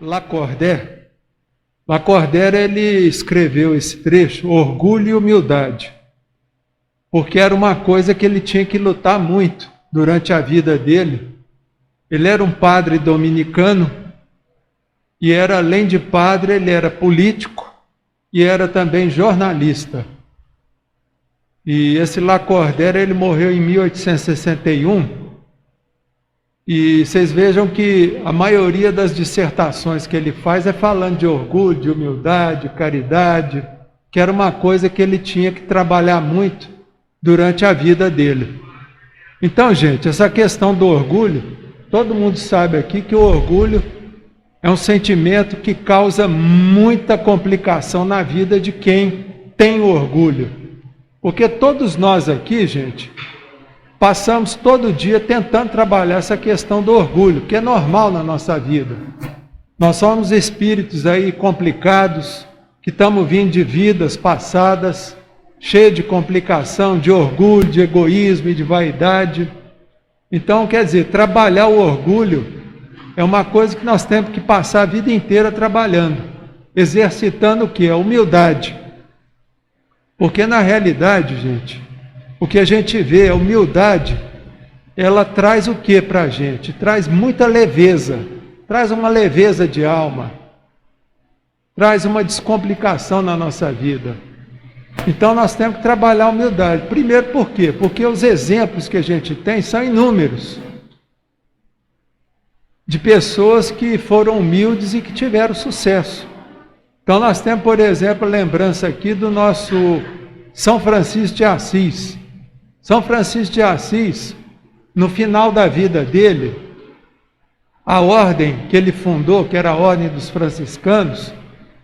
Lacordaire. Lacordaire, ele escreveu esse trecho, Orgulho e Humildade, porque era uma coisa que ele tinha que lutar muito durante a vida dele. Ele era um padre dominicano e era, além de padre, ele era político e era também jornalista. E esse Lacordaire, ele morreu em 1861, e vocês vejam que a maioria das dissertações que ele faz é falando de orgulho, de humildade, caridade, que era uma coisa que ele tinha que trabalhar muito durante a vida dele. Então, gente, essa questão do orgulho, todo mundo sabe aqui que o orgulho é um sentimento que causa muita complicação na vida de quem tem orgulho. Porque todos nós aqui, gente, passamos todo dia tentando trabalhar essa questão do orgulho, que é normal na nossa vida. Nós somos espíritos aí complicados, que estamos vindo de vidas passadas, cheios de complicação, de orgulho, de egoísmo e de vaidade. Então, quer dizer, trabalhar o orgulho é uma coisa que nós temos que passar a vida inteira trabalhando, exercitando o quê? A humildade. Porque na realidade, gente, o que a gente vê, a humildade, ela traz o que para a gente? Traz muita leveza, traz uma leveza de alma, traz uma descomplicação na nossa vida. Então nós temos que trabalhar a humildade. Primeiro por quê? Porque os exemplos que a gente tem são inúmeros, de pessoas que foram humildes e que tiveram sucesso. Então nós temos, por exemplo, a lembrança aqui do nosso São Francisco de Assis. São Francisco de Assis, no final da vida dele, a ordem que ele fundou, que era a Ordem dos Franciscanos,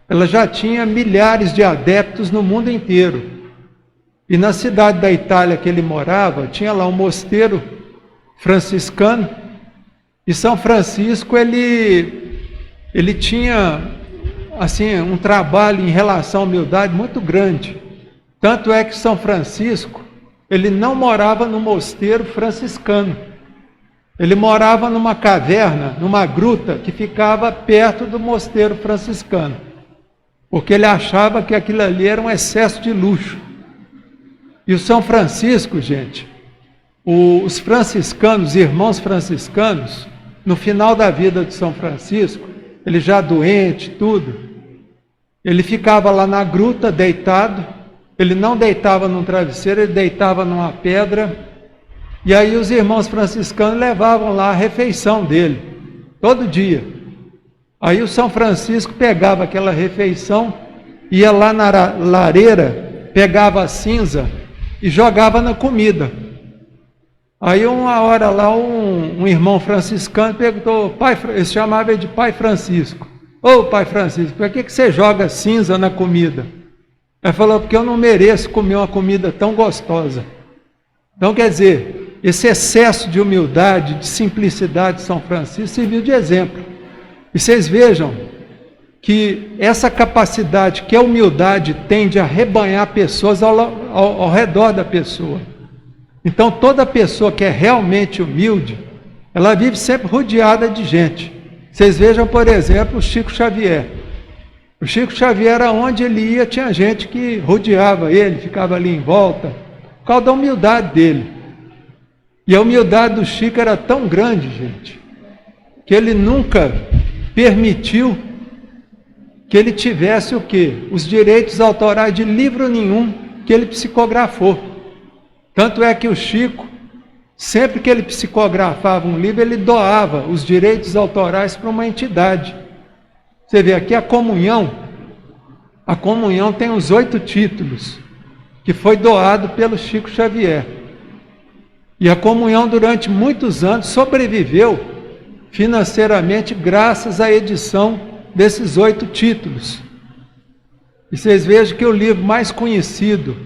ela já tinha milhares de adeptos no mundo inteiro. E na cidade da Itália que ele morava, tinha lá um mosteiro franciscano, e São Francisco, ele tinha assim, um trabalho em relação à humildade muito grande. Tanto é que São Francisco, ele não morava no mosteiro franciscano. Ele morava numa caverna, numa gruta que ficava perto do mosteiro franciscano. Porque ele achava que aquilo ali era um excesso de luxo. E o São Francisco, gente, os franciscanos, irmãos franciscanos, no final da vida de São Francisco, ele já doente, tudo, ele ficava lá na gruta, deitado. Ele não deitava num travesseiro, ele deitava numa pedra, e aí os irmãos franciscanos levavam lá a refeição dele, todo dia. Aí o São Francisco pegava aquela refeição, ia lá na lareira, pegava a cinza e jogava na comida. Aí uma hora lá um irmão franciscano perguntou, pai, ele chamava ele de Pai Francisco. Ô Pai Francisco, por que você joga cinza na comida? Ele falou, porque eu não mereço comer uma comida tão gostosa. Então, quer dizer, esse excesso de humildade, de simplicidade de São Francisco serviu de exemplo. E vocês vejam que essa capacidade que a humildade tem de arrebanhar pessoas ao redor da pessoa. Então, toda pessoa que é realmente humilde, ela vive sempre rodeada de gente. Vocês vejam, por exemplo, o Chico Xavier. O Chico Xavier, aonde ele ia, tinha gente que rodeava ele, ficava ali em volta, por causa da humildade dele. E a humildade do Chico era tão grande, gente, que ele nunca permitiu que ele tivesse o quê? Os direitos autorais de livro nenhum que ele psicografou. Tanto é que o Chico, sempre que ele psicografava um livro, ele doava os direitos autorais para uma entidade. Você vê aqui a comunhão tem os 8 títulos, que foi doado pelo Chico Xavier. E a comunhão durante muitos anos sobreviveu financeiramente graças à edição desses 8 títulos. E vocês vejam que o livro mais conhecido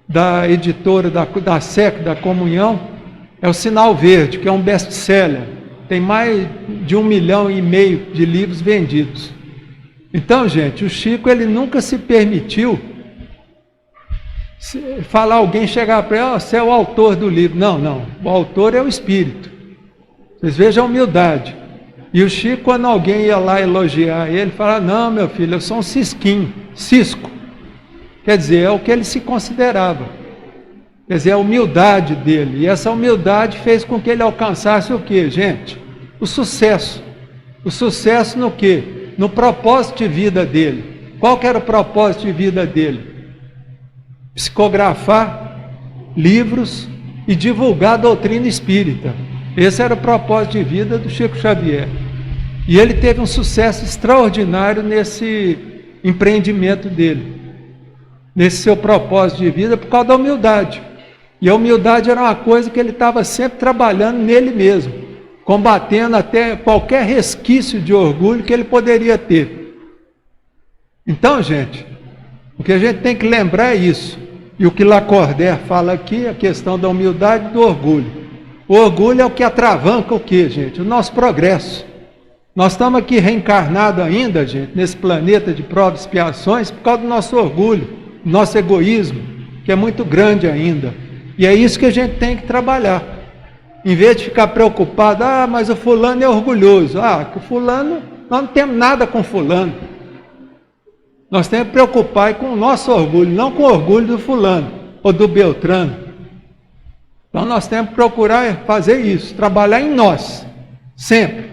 da editora da SEC, da Comunhão, é o Sinal Verde, que é um best-seller. Tem mais de 1,5 milhão de livros vendidos. Então, gente, o Chico, ele nunca se permitiu falar, alguém chegar para ele, você é o autor do livro. Não, o autor é o Espírito. Vocês vejam a humildade. E o Chico, quando alguém ia lá elogiar ele, falava, não, meu filho, eu sou um cisquinho, cisco. Quer dizer, é o que ele se considerava. Quer dizer, a humildade dele. E essa humildade fez com que ele alcançasse o quê, gente? O sucesso. O sucesso no quê? No propósito de vida dele. Qual que era o propósito de vida dele? Psicografar livros e divulgar a doutrina espírita. Esse era o propósito de vida do Chico Xavier. E ele teve um sucesso extraordinário nesse empreendimento dele, nesse seu propósito de vida, por causa da humildade. E a humildade era uma coisa que ele estava sempre trabalhando nele mesmo, combatendo até qualquer resquício de orgulho que ele poderia ter. Então, gente, o que a gente tem que lembrar é isso. E o que Lacordaire fala aqui, a questão da humildade e do orgulho. O orgulho é o que atravanca o quê, gente? O nosso progresso. Nós estamos aqui reencarnados ainda, gente, nesse planeta de provas e expiações, por causa do nosso orgulho, do nosso egoísmo, que é muito grande ainda. E é isso que a gente tem que trabalhar. Em vez de ficar preocupado, mas o fulano é orgulhoso. Que o fulano, nós não temos nada com fulano. Nós temos que preocupar com o nosso orgulho, não com o orgulho do fulano ou do Beltrano. Então nós temos que procurar fazer isso, trabalhar em nós, sempre.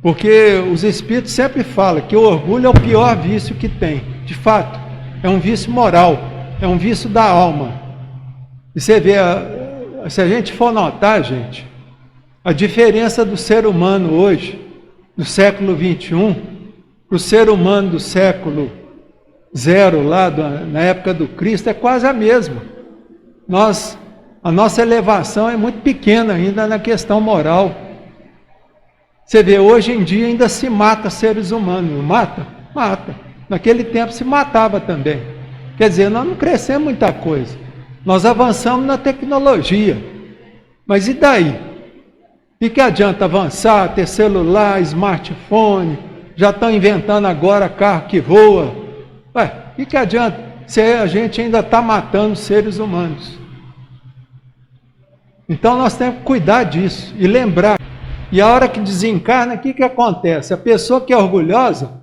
Porque os espíritos sempre falam que o orgulho é o pior vício que tem. De fato, é um vício moral, é um vício da alma. E você vê, se a gente for notar, gente, a diferença do ser humano hoje, do século XXI, para o ser humano do século zero, lá na época do Cristo, é quase a mesma. A nossa elevação é muito pequena ainda na questão moral. Você vê, hoje em dia ainda se mata seres humanos. Não mata? Mata. Naquele tempo se matava também. Quer dizer, nós não crescemos muita coisa. Nós avançamos na tecnologia. Mas e daí? E que adianta avançar, ter celular, smartphone, já estão inventando agora carro que voa. E que adianta se a gente ainda está matando seres humanos? Então nós temos que cuidar disso e lembrar. E a hora que desencarna, o que acontece? A pessoa que é orgulhosa,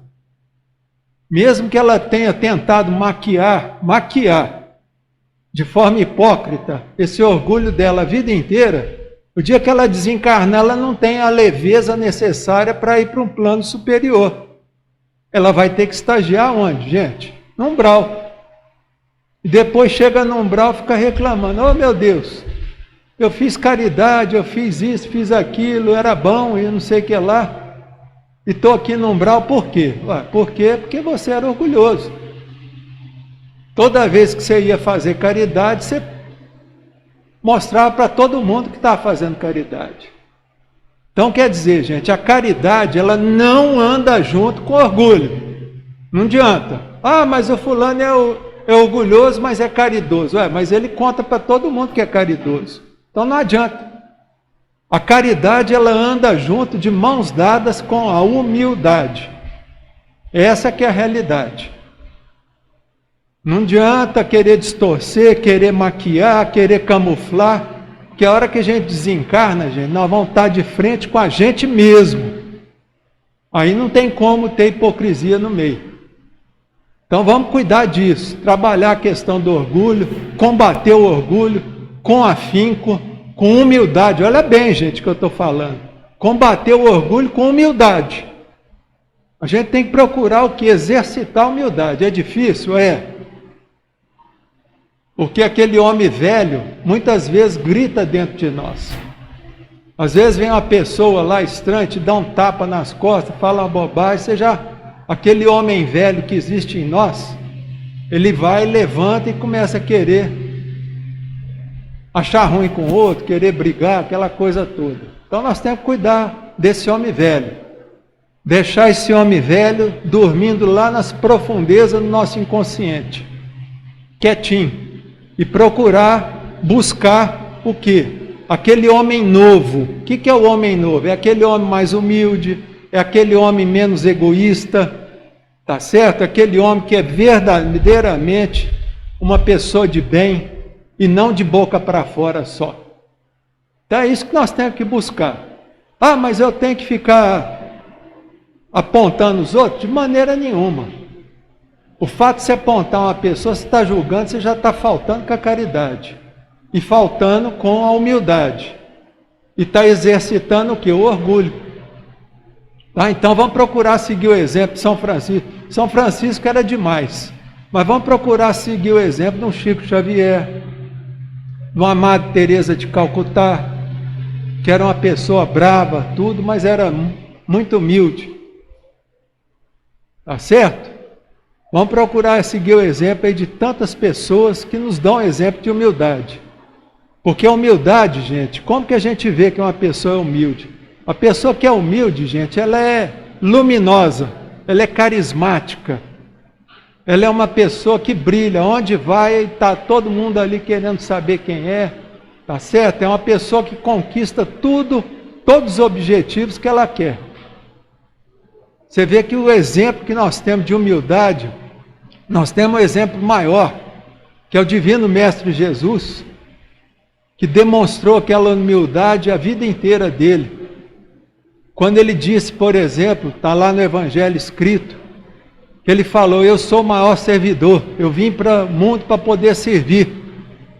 mesmo que ela tenha tentado maquiar de forma hipócrita esse orgulho dela a vida inteira, o dia que ela desencarnar, ela não tem a leveza necessária para ir para um plano superior. Ela vai ter que estagiar onde, gente? No umbral. E depois chega no umbral e fica reclamando, oh meu Deus, eu fiz caridade, eu fiz isso, fiz aquilo, era bom e não sei o que lá, e estou aqui no umbral, por quê? Por quê? Porque você era orgulhoso. Toda vez que você ia fazer caridade, você mostrava para todo mundo que estava fazendo caridade. Então quer dizer, gente, a caridade, ela não anda junto com orgulho. Não adianta. Mas o fulano é orgulhoso, mas é caridoso. Mas ele conta para todo mundo que é caridoso. Então não adianta. A caridade, ela anda junto, de mãos dadas com a humildade. Essa que é a realidade. Não adianta querer distorcer, querer maquiar, querer camuflar, porque a hora que a gente desencarna, gente, nós vamos estar de frente com a gente mesmo. Aí não tem como ter hipocrisia no meio. Então vamos cuidar disso, trabalhar a questão do orgulho, combater o orgulho com afinco, com humildade. Olha bem, gente, o que eu estou falando. Combater o orgulho com humildade. A gente tem que procurar o que? Exercitar a humildade. É difícil? É. Porque aquele homem velho, muitas vezes, grita dentro de nós. Às vezes vem uma pessoa lá estranha, te dá um tapa nas costas, fala uma bobagem, aquele homem velho que existe em nós, ele vai, levanta e começa a querer achar ruim com o outro, querer brigar, aquela coisa toda. Então nós temos que cuidar desse homem velho. Deixar esse homem velho dormindo lá nas profundezas do nosso inconsciente. Quietinho. E procurar buscar o quê? Aquele homem novo. O que é o homem novo? É aquele homem mais humilde, é aquele homem menos egoísta, tá certo? Aquele homem que é verdadeiramente uma pessoa de bem e não de boca para fora só. Então é isso que nós temos que buscar. Ah, mas eu tenho que ficar apontando os outros? De maneira nenhuma. O fato de você apontar uma pessoa, você está julgando, você já está faltando com a caridade. E faltando com a humildade. E está exercitando o quê? O orgulho. Tá? Então vamos procurar seguir o exemplo de São Francisco. São Francisco era demais. Mas vamos procurar seguir o exemplo de um Chico Xavier, de uma Madre Teresa de Calcutá, que era uma pessoa brava, tudo, mas era muito humilde. Tá certo? Vamos procurar seguir o exemplo aí de tantas pessoas que nos dão exemplo de humildade. Porque a humildade, gente, como que a gente vê que uma pessoa é humilde? A pessoa que é humilde, gente, ela é luminosa, ela é carismática, ela é uma pessoa que brilha, onde vai, está todo mundo ali querendo saber quem é, tá certo? É uma pessoa que conquista tudo, todos os objetivos que ela quer. Você vê que o exemplo que nós temos de humildade, nós temos um exemplo maior, que é o Divino Mestre Jesus, que demonstrou aquela humildade a vida inteira dele. Quando ele disse, por exemplo, está lá no Evangelho escrito, que ele falou, eu sou o maior servidor, eu vim para o mundo para poder servir.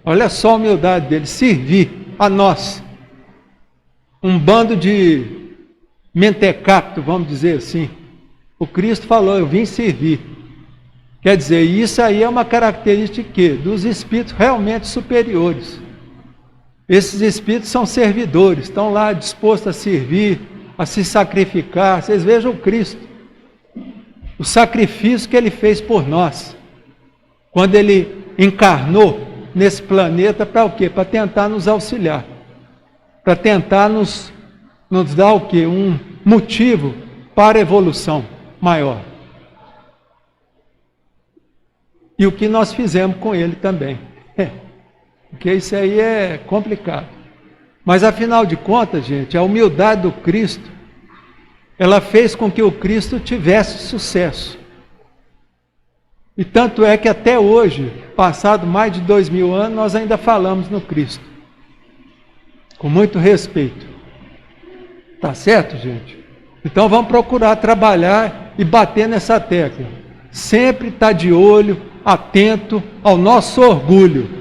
Olha só a humildade dele, servir a nós. Um bando de mentecapto, vamos dizer assim. O Cristo falou, eu vim servir. Quer dizer, isso aí é uma característica de quê? Dos espíritos realmente superiores. Esses espíritos são servidores, estão lá dispostos a servir, a se sacrificar. Vocês vejam o Cristo, o sacrifício que ele fez por nós, quando ele encarnou nesse planeta, para o quê? Para tentar nos auxiliar, para tentar nos dar o quê? Um motivo para a evolução maior. E o que nós fizemos com ele também. Porque isso aí é complicado. Mas afinal de contas, gente, a humildade do Cristo, ela fez com que o Cristo tivesse sucesso. E tanto é que até hoje, passado mais de 2000 anos, nós ainda falamos no Cristo. Com muito respeito. Tá certo, gente? Então vamos procurar trabalhar e bater nessa tecla. Sempre estar de olho, atento ao nosso orgulho.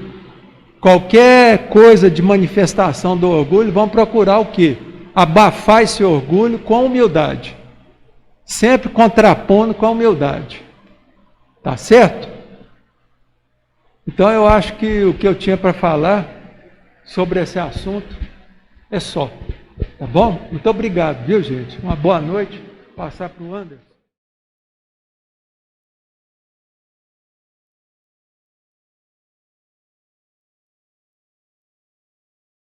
Qualquer coisa de manifestação do orgulho, vamos procurar o quê? Abafar esse orgulho com a humildade. Sempre contrapondo com a humildade. Tá certo? Então eu acho que o que eu tinha para falar sobre esse assunto é só. Tá bom? Muito obrigado, viu, gente? Uma boa noite. Passar para o Anderson.